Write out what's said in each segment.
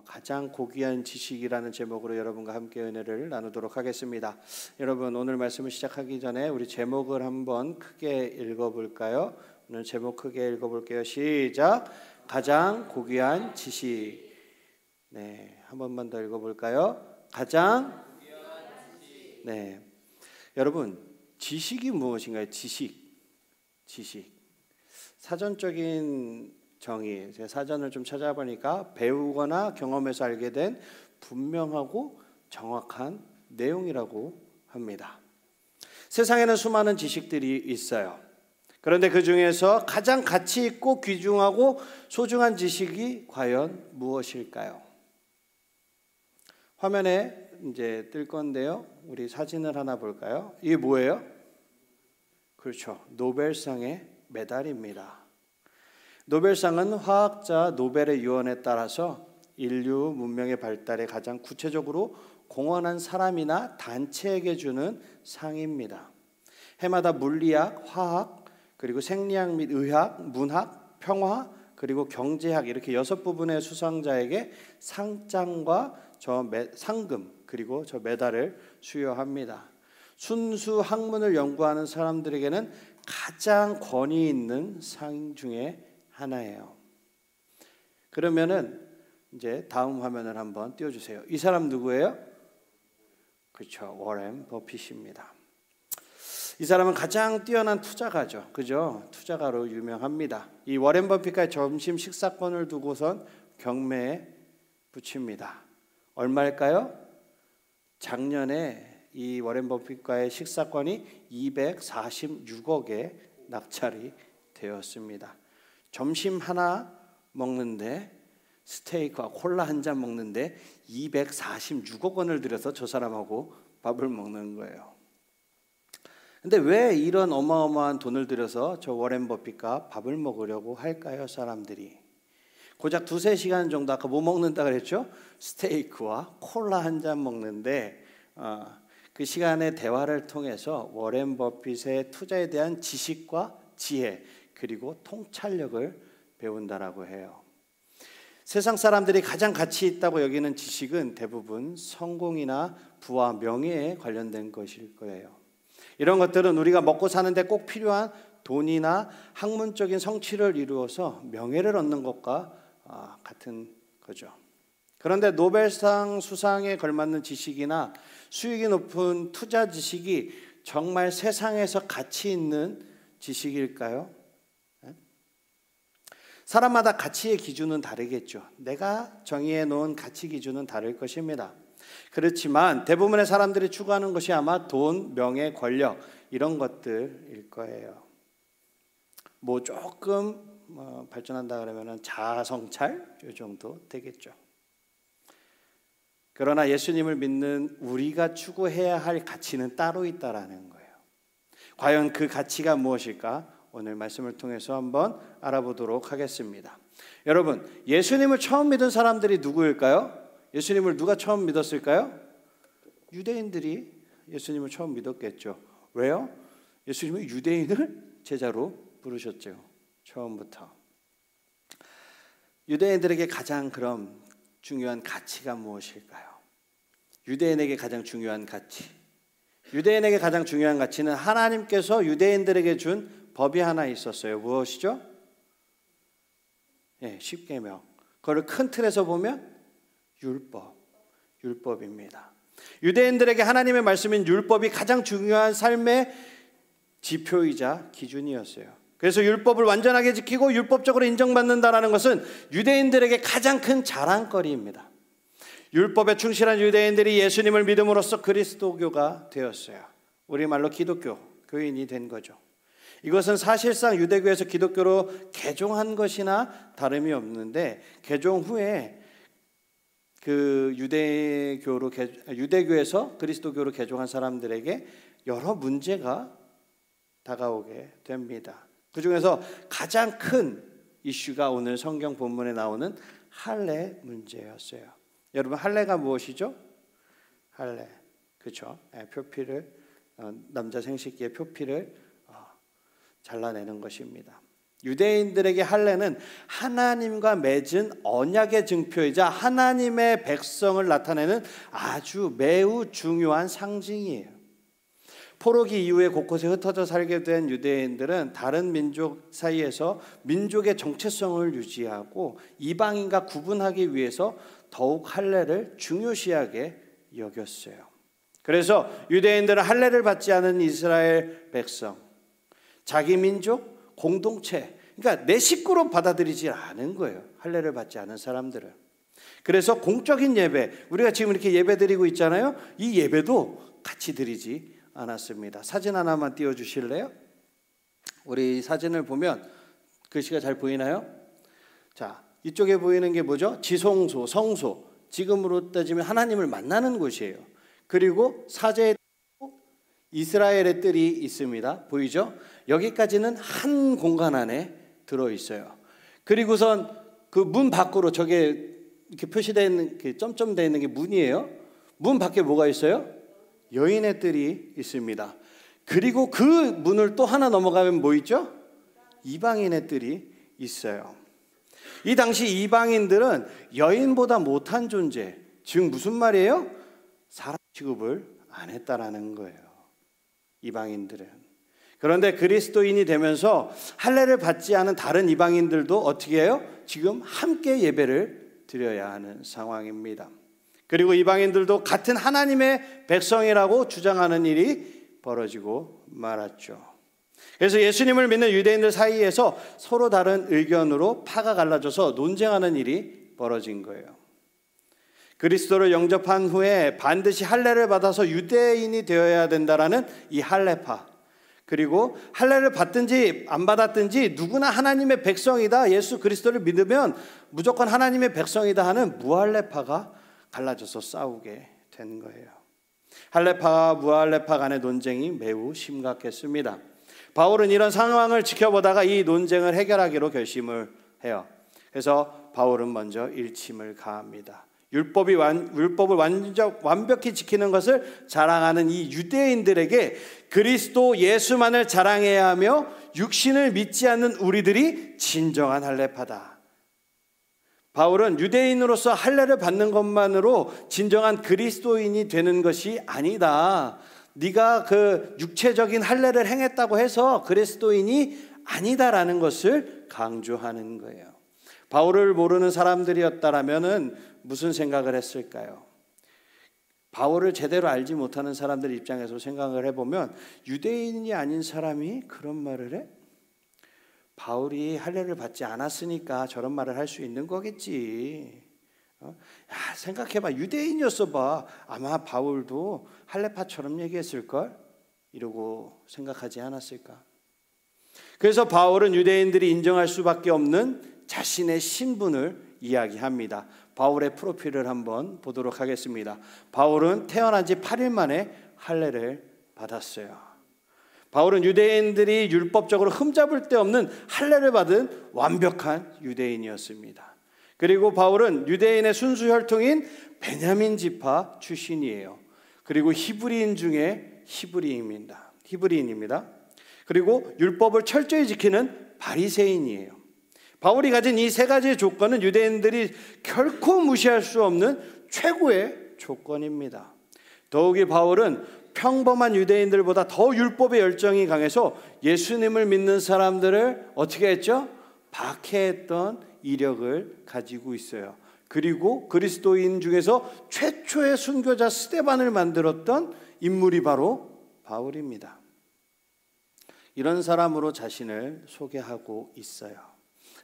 가장 고귀한 지식이라는 제목으로 여러분과 함께 은혜를 나누도록 하겠습니다. 여러분, 오늘 말씀을 시작하기 전에 우리 제목을 한번 크게 읽어볼까요? 오늘 제목 크게 읽어볼게요. 시작. 가장 고귀한 지식. 네, 한 번만 더 읽어볼까요? 가장 고귀한 지식. 네, 여러분, 지식이 무엇인가요? 지식. 사전적인 정의, 제가 사전을 좀 찾아보니까 배우거나 경험해서 알게 된 분명하고 정확한 내용이라고 합니다. 세상에는 수많은 지식들이 있어요. 그런데 그 중에서 가장 가치 있고 귀중하고 소중한 지식이 과연 무엇일까요? 화면에 이제 뜰 건데요. 우리 사진을 하나 볼까요? 이게 뭐예요? 그렇죠. 노벨상의 메달입니다. 노벨상은 화학자 노벨의 유언에 따라서 인류 문명의 발달에 가장 구체적으로 공헌한 사람이나 단체에게 주는 상입니다. 해마다 물리학, 화학, 그리고 생리학 및 의학, 문학, 평화, 그리고 경제학 이렇게 6부분의 수상자에게 상장과 상금 그리고 저 메달을 수여합니다. 순수 학문을 연구하는 사람들에게는 가장 권위 있는 상 중에 하나예요. 그러면은 이제 다음 화면을 한번 띄워주세요. 이 사람 누구예요? 그렇죠. 워렌 버핏입니다. 이 사람은 가장 뛰어난 투자가죠. 그죠? 투자가로 유명합니다. 이 워렌 버핏과의 점심 식사권을 두고선 경매에 붙입니다. 얼마일까요? 작년에 이 워렌 버핏과의 식사권이 246억에 낙찰이 되었습니다. 점심 하나 먹는데 스테이크와 콜라 한 잔 먹는데 246억 원을 들여서 저 사람하고 밥을 먹는 거예요. 근데 왜 이런 어마어마한 돈을 들여서 저 워렌 버핏과 밥을 먹으려고 할까요, 사람들이? 고작 2-3시간 정도 아까 뭐 먹는다 그랬죠? 스테이크와 콜라 한 잔 먹는데 그 시간의 대화를 통해서 워렌 버핏의 투자에 대한 지식과 지혜 그리고 통찰력을 배운다라고 해요. 세상 사람들이 가장 가치 있다고 여기는 지식은 대부분 성공이나 부와 명예에 관련된 것일 거예요. 이런 것들은 우리가 먹고 사는데 꼭 필요한 돈이나 학문적인 성취를 이루어서 명예를 얻는 것과 같은 거죠. 그런데 노벨상 수상에 걸맞는 지식이나 수익이 높은 투자 지식이 정말 세상에서 가치 있는 지식일까요? 사람마다 가치의 기준은 다르겠죠. 내가 정의해 놓은 가치 기준은 다를 것입니다. 그렇지만 대부분의 사람들이 추구하는 것이 아마 돈, 명예, 권력 이런 것들일 거예요. 뭐 조금 발전한다 그러면 자아 성찰 이 정도 되겠죠. 그러나 예수님을 믿는 우리가 추구해야 할 가치는 따로 있다라는 거예요. 과연 그 가치가 무엇일까? 오늘 말씀을 통해서 한번 알아보도록 하겠습니다. 여러분, 예수님을 처음 믿은 사람들이 누구일까요? 예수님을 누가 처음 믿었을까요? 유대인들이 예수님을 처음 믿었겠죠. 왜요? 예수님은 유대인을 제자로 부르셨죠. 처음부터. 유대인들에게 가장 그럼 중요한 가치가 무엇일까요? 유대인에게 가장 중요한 가치. 유대인에게 가장 중요한 가치는 하나님께서 유대인들에게 준 법이 하나 있었어요. 무엇이죠? 십계명. 그걸 큰 틀에서 보면 율법입니다. 유대인들에게 하나님의 말씀인 율법이 가장 중요한 삶의 지표이자 기준이었어요. 그래서 율법을 완전하게 지키고 율법적으로 인정받는다는 것은 유대인들에게 가장 큰 자랑거리입니다. 율법에 충실한 유대인들이 예수님을 믿음으로써 그리스도교가 되었어요. 우리말로 기독교, 교인이 된 거죠. 이것은 사실상 유대교에서 기독교로 개종한 것이나 다름이 없는데 개종 후에 그 유대교에서 그리스도교로 개종한 사람들에게 여러 문제가 다가오게 됩니다. 그 중에서 가장 큰 이슈가 오늘 성경 본문에 나오는 할례 문제였어요. 여러분, 할례가 무엇이죠? 할례, 그렇죠? 표피를 남자 생식기의 표피를 잘라내는 것입니다. 유대인들에게 할례는 하나님과 맺은 언약의 증표이자 하나님의 백성을 나타내는 아주 매우 중요한 상징이에요. 포로기 이후에 곳곳에 흩어져 살게 된 유대인들은 다른 민족 사이에서 민족의 정체성을 유지하고 이방인과 구분하기 위해서 더욱 할례를 중요시하게 여겼어요. 그래서 유대인들은 할례를 받지 않은 이스라엘 백성, 자기 민족, 공동체, 그러니까 내 식구로 받아들이지 않은 거예요. 할례를 받지 않은 사람들은. 그래서 공적인 예배, 우리가 지금 이렇게 예배 드리고 있잖아요. 이 예배도 같이 드리지 않았습니다. 사진 하나만 띄워주실래요? 우리 사진을 보면 글씨가 잘 보이나요? 자, 이쪽에 보이는 게 뭐죠? 지성소, 성소. 지금으로 따지면 하나님을 만나는 곳이에요. 그리고 사제의 이스라엘의 뜰이 있습니다. 보이죠? 여기까지는 한 공간 안에 들어있어요. 그리고선 그 문 밖으로 저게 이렇게 표시되어 있는, 점점되어 있는 게 문이에요. 문 밖에 뭐가 있어요? 여인의 뜰이 있습니다. 그리고 그 문을 또 하나 넘어가면 뭐 있죠? 이방인의 뜰이 있어요. 이 당시 이방인들은 여인보다 못한 존재, 즉 무슨 말이에요? 사람 취급을 안 했다라는 거예요. 이방인들은. 그런데 그리스도인이 되면서 할례를 받지 않은 다른 이방인들도 어떻게 해요? 지금 함께 예배를 드려야 하는 상황입니다. 그리고 이방인들도 같은 하나님의 백성이라고 주장하는 일이 벌어지고 말았죠. 그래서 예수님을 믿는 유대인들 사이에서 서로 다른 의견으로 파가 갈라져서 논쟁하는 일이 벌어진 거예요. 그리스도를 영접한 후에 반드시 할례를 받아서 유대인이 되어야 된다라는 이 할례파, 그리고 할례를 받든지 안 받았든지 누구나 하나님의 백성이다, 예수 그리스도를 믿으면 무조건 하나님의 백성이다 하는 무할례파가 갈라져서 싸우게 된 거예요. 할례파와 무할례파 간의 논쟁이 매우 심각했습니다. 바울은 이런 상황을 지켜보다가 이 논쟁을 해결하기로 결심을 해요. 그래서 바울은 먼저 일침을 가합니다. 율법을 완벽히 지키는 것을 자랑하는 이 유대인들에게 그리스도 예수만을 자랑해야 하며 육신을 믿지 않는 우리들이 진정한 할례파다. 바울은 유대인으로서 할례를 받는 것만으로 진정한 그리스도인이 되는 것이 아니다. 네가 그 육체적인 할례를 행했다고 해서 그리스도인이 아니다라는 것을 강조하는 거예요. 바울을 모르는 사람들이었다라면은 무슨 생각을 했을까요? 바울을 제대로 알지 못하는 사람들 입장에서 생각을 해보면 유대인이 아닌 사람이 그런 말을 해? 바울이 할례를 받지 않았으니까 저런 말을 할 수 있는 거겠지. 야, 생각해봐. 유대인이었어 봐. 아마 바울도 할례파처럼 얘기했을걸? 이러고 생각하지 않았을까? 그래서 바울은 유대인들이 인정할 수밖에 없는 자신의 신분을 이야기합니다. 바울의 프로필을 한번 보도록 하겠습니다. 바울은 태어난 지 8일 만에 할례를 받았어요. 바울은 유대인들이 율법적으로 흠잡을 데 없는 할례를 받은 완벽한 유대인이었습니다. 그리고 바울은 유대인의 순수 혈통인 베냐민 지파 출신이에요. 그리고 히브리인 중에 히브리인입니다. 그리고 율법을 철저히 지키는 바리새인이에요. 바울이 가진 이 세 가지의 조건은 유대인들이 결코 무시할 수 없는 최고의 조건입니다. 더욱이 바울은 평범한 유대인들보다 더 율법의 열정이 강해서 예수님을 믿는 사람들을 어떻게 했죠? 박해했던 이력을 가지고 있어요. 그리고 그리스도인 중에서 최초의 순교자 스데반을 만들었던 인물이 바로 바울입니다. 이런 사람으로 자신을 소개하고 있어요.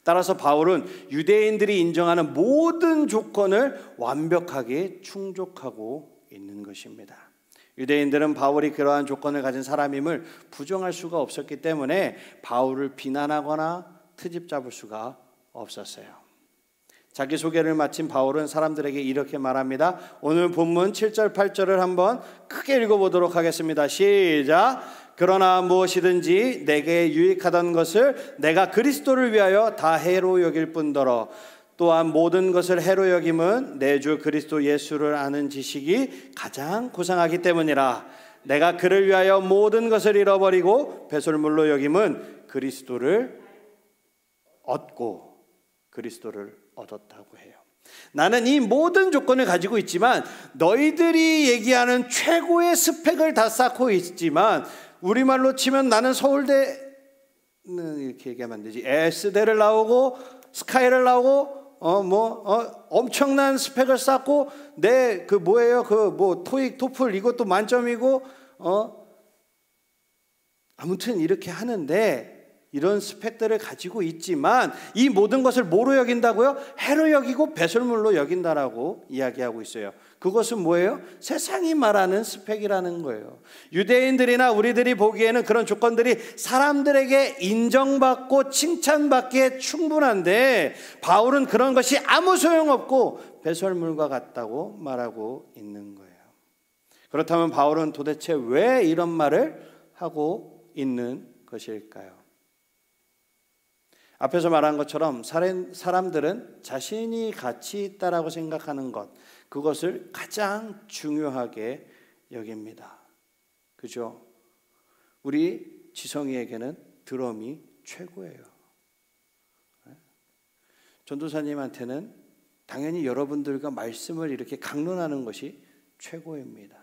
따라서 바울은 유대인들이 인정하는 모든 조건을 완벽하게 충족하고 있는 것입니다. 유대인들은 바울이 그러한 조건을 가진 사람임을 부정할 수가 없었기 때문에 바울을 비난하거나 트집 잡을 수가 없었어요. 자기소개를 마친 바울은 사람들에게 이렇게 말합니다. 오늘 본문 7절 8절을 한번 크게 읽어보도록 하겠습니다. 시작. 그러나 무엇이든지 내게 유익하던 것을 내가 그리스도를 위하여 다 해로 여길 뿐더러 또한 모든 것을 해로 여김은 내 주 그리스도 예수를 아는 지식이 가장 고상하기 때문이라. 내가 그를 위하여 모든 것을 잃어버리고 배설물로 여김은 그리스도를 얻고 그리스도를 얻었다고 해요. 나는 이 모든 조건을 가지고 있지만 너희들이 얘기하는 최고의 스펙을 다 쌓고 있지만, 우리말로 치면 나는 서울대, 이렇게 얘기하면 안 되지, S대를 나오고 스카이를 나오고 엄청난 스펙을 쌓고 내 토익 토플 이것도 만점이고 아무튼 이렇게 하는데, 이런 스펙들을 가지고 있지만 이 모든 것을 뭐로 여긴다고요? 해로 여기고 배설물로 여긴다라고 이야기하고 있어요. 그것은 뭐예요? 세상이 말하는 스펙이라는 거예요. 유대인들이나 우리들이 보기에는 그런 조건들이 사람들에게 인정받고 칭찬받기에 충분한데, 바울은 그런 것이 아무 소용없고 배설물과 같다고 말하고 있는 거예요. 그렇다면 바울은 도대체 왜 이런 말을 하고 있는 것일까요? 앞에서 말한 것처럼 사람들은 자신이 가치 있다라고 생각하는 것, 그것을 가장 중요하게 여깁니다. 그죠? 우리 지성이에게는 드럼이 최고예요. 전도사님한테는 당연히 여러분들과 말씀을 이렇게 강론하는 것이 최고입니다.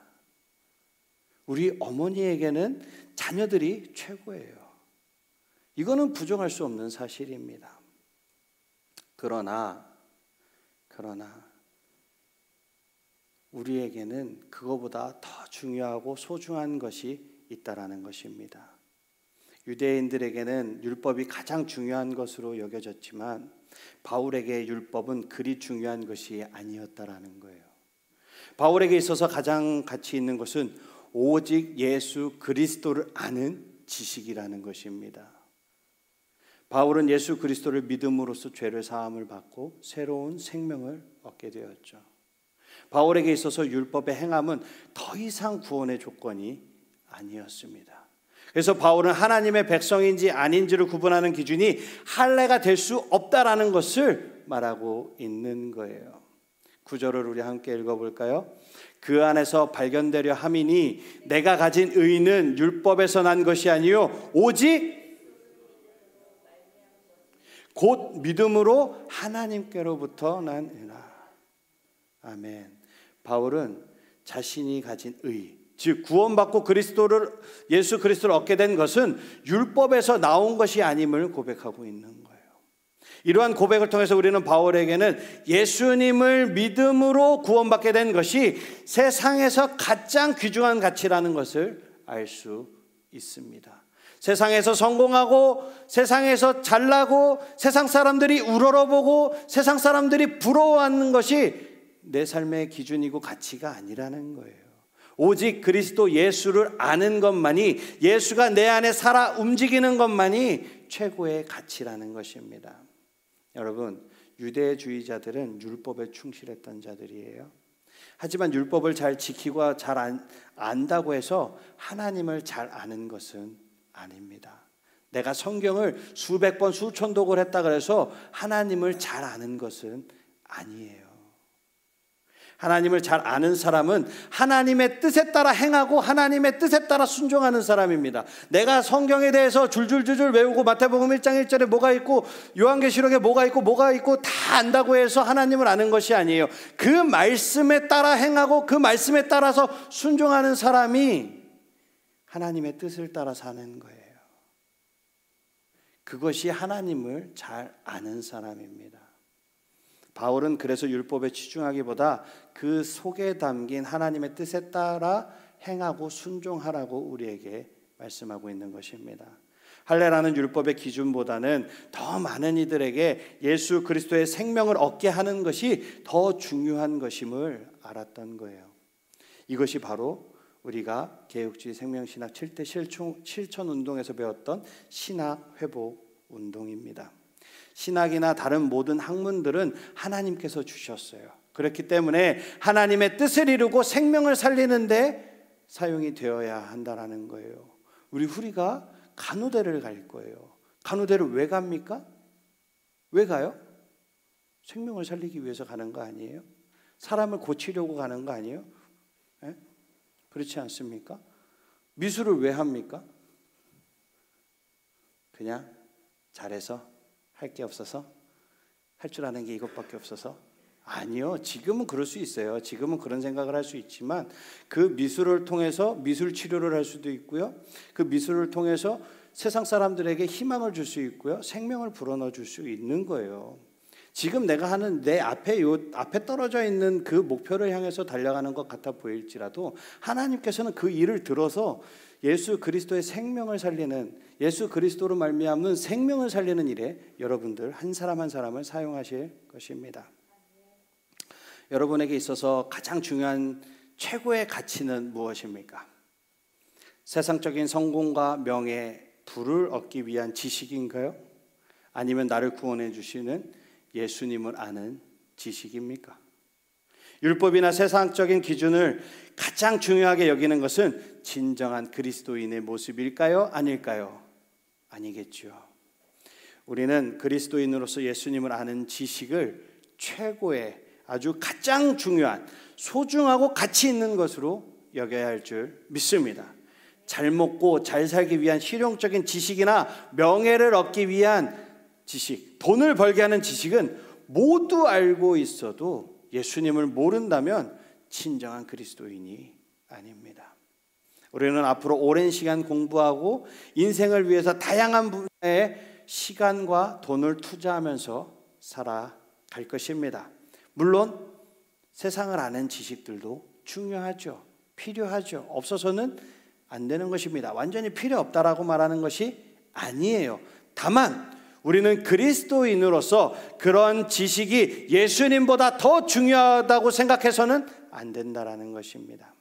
우리 어머니에게는 자녀들이 최고예요. 이거는 부정할 수 없는 사실입니다. 그러나 우리에게는 그거보다 더 중요하고 소중한 것이 있다라는 것입니다. 유대인들에게는 율법이 가장 중요한 것으로 여겨졌지만 바울에게 율법은 그리 중요한 것이 아니었다라는 거예요. 바울에게 있어서 가장 가치 있는 것은 오직 예수 그리스도를 아는 지식이라는 것입니다. 바울은 예수 그리스도를 믿음으로써 죄를 사함을 받고 새로운 생명을 얻게 되었죠. 바울에게 있어서 율법의 행함은 더 이상 구원의 조건이 아니었습니다. 그래서 바울은 하나님의 백성인지 아닌지를 구분하는 기준이 할례가 될 수 없다라는 것을 말하고 있는 거예요. 9절을 우리 함께 읽어볼까요? 그 안에서 발견되려 함이니 내가 가진 의는 율법에서 난 것이 아니요 오직 곧 믿음으로 하나님께로부터 난 은혜라. 아멘. 바울은 자신이 가진 의, 즉 구원받고 예수 그리스도를 얻게 된 것은 율법에서 나온 것이 아님을 고백하고 있는 거예요. 이러한 고백을 통해서 우리는 바울에게는 예수님을 믿음으로 구원받게 된 것이 세상에서 가장 귀중한 가치라는 것을 알 수 있습니다. 세상에서 성공하고 세상에서 잘나고 세상 사람들이 우러러보고 세상 사람들이 부러워하는 것이 내 삶의 기준이고 가치가 아니라는 거예요. 오직 그리스도 예수를 아는 것만이, 예수가 내 안에 살아 움직이는 것만이 최고의 가치라는 것입니다. 여러분, 유대주의자들은 율법에 충실했던 자들이에요. 하지만 율법을 잘 지키고 잘 안다고 해서 하나님을 잘 아는 것은 아닙니다. 내가 성경을 수백 번 수천 독을 했다 그래서 하나님을 잘 아는 것은 아니에요. 하나님을 잘 아는 사람은 하나님의 뜻에 따라 행하고 하나님의 뜻에 따라 순종하는 사람입니다. 내가 성경에 대해서 줄줄줄줄 외우고 마태복음 1장 1절에 뭐가 있고 요한계시록에 뭐가 있고 다 안다고 해서 하나님을 아는 것이 아니에요. 그 말씀에 따라 행하고 그 말씀에 따라서 순종하는 사람이 하나님의 뜻을 따라 사는 거예요. 그것이 하나님을 잘 아는 사람입니다. 바울은 그래서 율법에 치중하기보다 그 속에 담긴 하나님의 뜻에 따라 행하고 순종하라고 우리에게 말씀하고 있는 것입니다. 할례라는 율법의 기준보다는 더 많은 이들에게 예수 그리스도의 생명을 얻게 하는 것이 더 중요한 것임을 알았던 거예요. 이것이 바로 우리가 개혁주의 생명신학 7대 실천 운동에서 배웠던 신학 회복 운동입니다. 신학이나 다른 모든 학문들은 하나님께서 주셨어요. 그렇기 때문에 하나님의 뜻을 이루고 생명을 살리는데 사용이 되어야 한다는 거예요. 우리 후리가 간호대를 갈 거예요. 간호대를 왜 갑니까? 왜 가요? 생명을 살리기 위해서 가는 거 아니에요? 사람을 고치려고 가는 거 아니에요? 네? 그렇지 않습니까? 미술을 왜 합니까? 그냥 잘해서 할 게 없어서? 할 줄 아는 게 이것밖에 없어서? 아니요. 지금은 그럴 수 있어요. 지금은 그런 생각을 할 수 있지만 그 미술을 통해서 미술 치료를 할 수도 있고요. 그 미술을 통해서 세상 사람들에게 희망을 줄 수 있고요. 생명을 불어넣어 줄 수 있는 거예요. 지금 내가 하는 내 앞에 떨어져 있는 그 목표를 향해서 달려가는 것 같아 보일지라도 하나님께서는 그 일을 들어서 예수 그리스도의 생명을 살리는, 예수 그리스도로 말미암는 생명을 살리는 일에 여러분들 한 사람 한 사람을 사용하실 것입니다. 여러분에게 있어서 가장 중요한 최고의 가치는 무엇입니까? 세상적인 성공과 명예, 부를 얻기 위한 지식인가요? 아니면 나를 구원해 주시는 예수님을 아는 지식입니까? 율법이나 세상적인 기준을 가장 중요하게 여기는 것은 진정한 그리스도인의 모습일까요? 아닐까요? 아니겠죠. 우리는 그리스도인으로서 예수님을 아는 지식을 최고의 아주 가장 중요한 소중하고 가치 있는 것으로 여겨야 할 줄 믿습니다. 잘 먹고 잘 살기 위한 실용적인 지식이나 명예를 얻기 위한 지식, 돈을 벌게 하는 지식은 모두 알고 있어도 예수님을 모른다면 진정한 그리스도인이 아닙니다. 우리는 앞으로 오랜 시간 공부하고 인생을 위해서 다양한 분야에 시간과 돈을 투자하면서 살아갈 것입니다. 물론 세상을 아는 지식들도 중요하죠. 필요하죠. 없어서는 안 되는 것입니다. 완전히 필요 없다라고 말하는 것이 아니에요. 다만 우리는 그리스도인으로서 그런 지식이 예수님보다 더 중요하다고 생각해서는 안 된다라는 것입니다.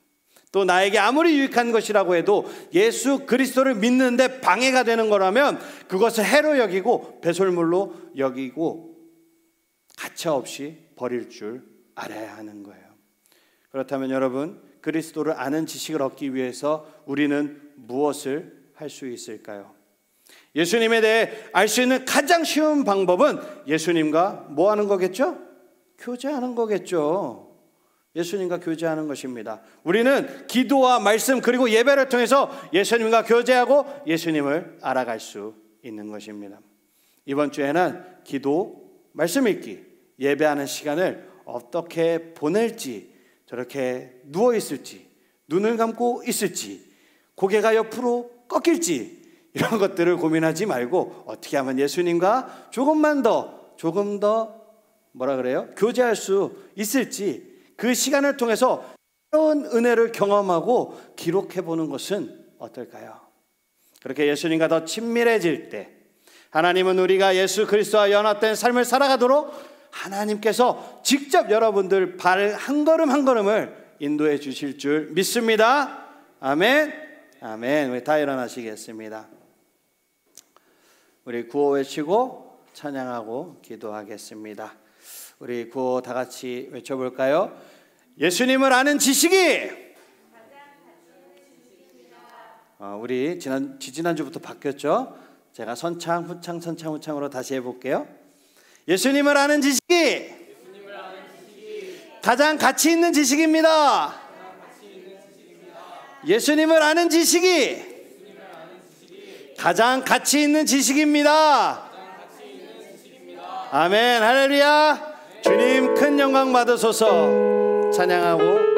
또 나에게 아무리 유익한 것이라고 해도 예수 그리스도를 믿는데 방해가 되는 거라면 그것을 해로 여기고 배설물로 여기고 가차없이 버릴 줄 알아야 하는 거예요. 그렇다면 여러분, 그리스도를 아는 지식을 얻기 위해서 우리는 무엇을 할 수 있을까요? 예수님에 대해 알 수 있는 가장 쉬운 방법은 예수님과 뭐 하는 거겠죠? 교제하는 거겠죠. 예수님과 교제하는 것입니다. 우리는 기도와 말씀 그리고 예배를 통해서 예수님과 교제하고 예수님을 알아갈 수 있는 것입니다. 이번 주에는 기도, 말씀 읽기, 예배하는 시간을 어떻게 보낼지, 저렇게 누워 있을지, 눈을 감고 있을지, 고개가 옆으로 꺾일지 이런 것들을 고민하지 말고 어떻게 하면 예수님과 조금 더 교제할 수 있을지 그 시간을 통해서 새로운 은혜를 경험하고 기록해 보는 것은 어떨까요? 그렇게 예수님과 더 친밀해질 때 하나님은 우리가 예수 그리스도와 연합된 삶을 살아가도록 하나님께서 직접 여러분들 발 한 걸음 한 걸음을 인도해 주실 줄 믿습니다. 아멘. 아멘. 우리 다 일어나시겠습니다. 우리 구호 외치고 찬양하고 기도하겠습니다. 우리 구호 다 같이 외쳐볼까요? 예수님을 아는 지식이 우리 지난주부터 바뀌었죠? 제가 선창 후창으로 다시 해볼게요. 예수님을 아는 지식이 가장 가치 있는 지식입니다. 예수님을 아는 지식이 가장 가치 있는 지식입니다. 아멘. 할렐루야. 주님 큰 영광 받으소서. 찬양하고